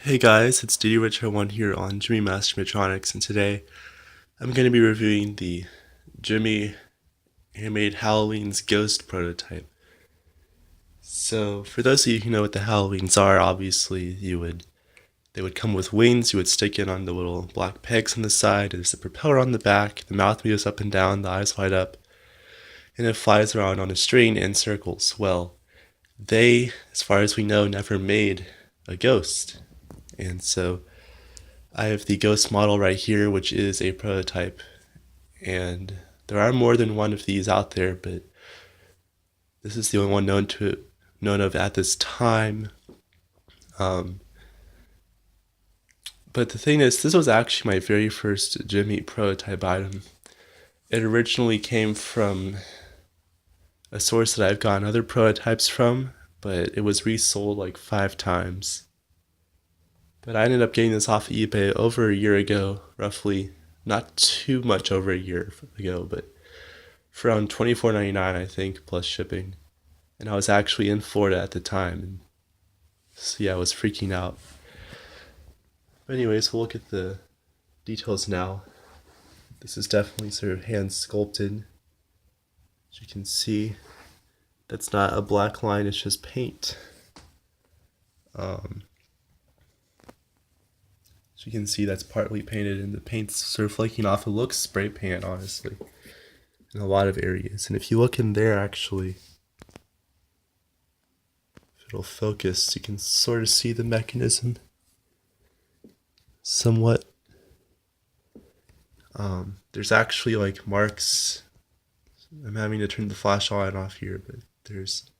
Hey guys, it's DD1 here on Gemmy Master Metronics, and today I'm going to be reviewing the Gemmy handmade Hallo-Wings ghost prototype. So, for those of you who know what the Hallo-Wings are, obviously they would come with wings. You would stick it on the little black pegs on the side. There's a propeller on the back. The mouth moves up and down. The eyes light up, and it flies around on a string in circles. Well, they, as far as we know, never made a ghost, and so I have the Ghost model right here, which is a prototype, and there are more than one of these out there, but this is the only one known of at this time. But the thing is, this was actually my very first Gemmy prototype item. It originally came from a source that I've gotten other prototypes from, but it was resold like 5 times. But I ended up getting this off of eBay over a year ago, roughly. Not too much over a year ago, but for around $24.99, I think, plus shipping. And I was actually in Florida at the time, and so yeah, I was freaking out. But anyways, we'll look at the details now. This is definitely sort of hand sculpted. As you can see, that's not a black line, it's just paint. As you can see, that's partly painted, and the paint's sort of flaking off. It looks spray paint, honestly, in a lot of areas. And if you look in there, actually, if it'll focus, you can sort of see the mechanism somewhat. There's actually like marks. I'm having to turn the flashlight off here, but there's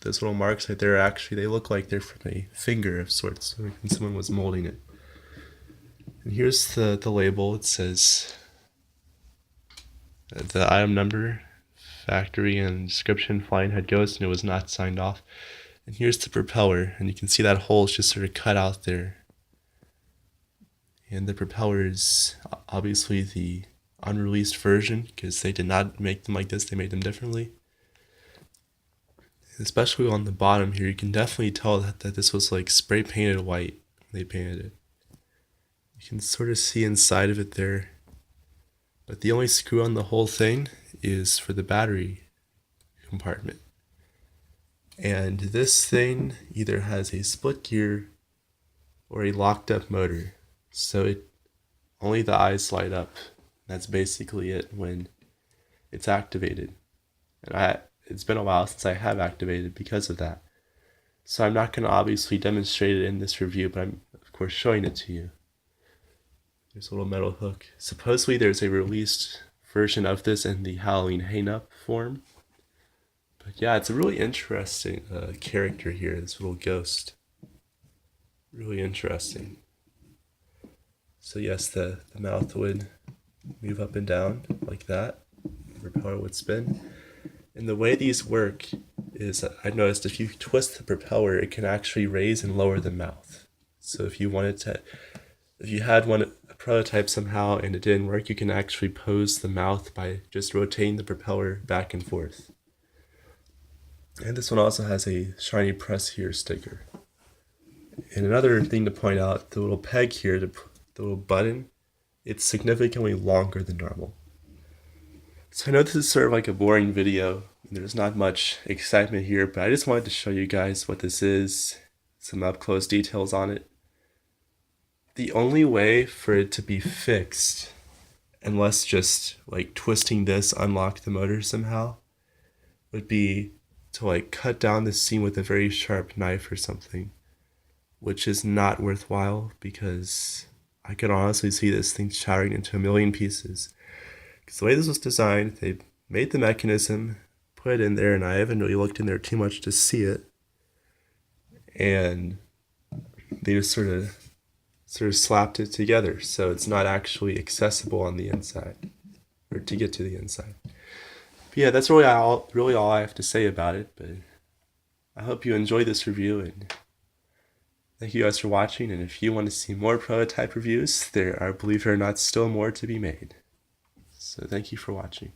those little marks right there. Actually, they look like they're from a finger of sorts, when someone was molding it. And here's the label. It says the item number, factory, and description, flying head ghost, and it was not signed off. And here's the propeller, and you can see that hole is just sort of cut out there. And the propeller is obviously the unreleased version, because they did not make them like this, they made them differently. Especially on the bottom here, you can definitely tell that this was like spray painted white when they painted it. You can sort of see inside of it there. But the only screw on the whole thing is for the battery compartment. And this thing either has a split gear or a locked up motor. So only the eyes light up. That's basically it when it's activated. And it's been a while since I have activated because of that. So I'm not going to obviously demonstrate it in this review, but I'm of course showing it to you. There's a little metal hook. Supposedly there's a released version of this in the Halloween hang-up form. But yeah, it's a really interesting character here, this little ghost. Really interesting. So yes, the mouth would move up and down like that. The propeller would spin. And the way these work is, I noticed if you twist the propeller, it can actually raise and lower the mouth. So if you had a prototype somehow and it didn't work, you can actually pose the mouth by just rotating the propeller back and forth. And this one also has a shiny press here sticker. And another thing to point out, the little peg here, the little button, it's significantly longer than normal. So I know this is sort of like a boring video, there's not much excitement here, but I just wanted to show you guys what this is, some up close details on it. The only way for it to be fixed, unless just like twisting this unlock the motor somehow, would be to like cut down the seam with a very sharp knife or something, which is not worthwhile because I could honestly see this thing shattering into a million pieces. Because the way this was designed, they made the mechanism, put it in there, and I haven't really looked in there too much to see it, and they just sort of slapped it together, so it's not actually accessible on the inside, or to get to the inside. But yeah, that's really all I have to say about it, but I hope you enjoyed this review, and thank you guys for watching, and if you want to see more prototype reviews, there are, believe it or not, still more to be made. So thank you for watching.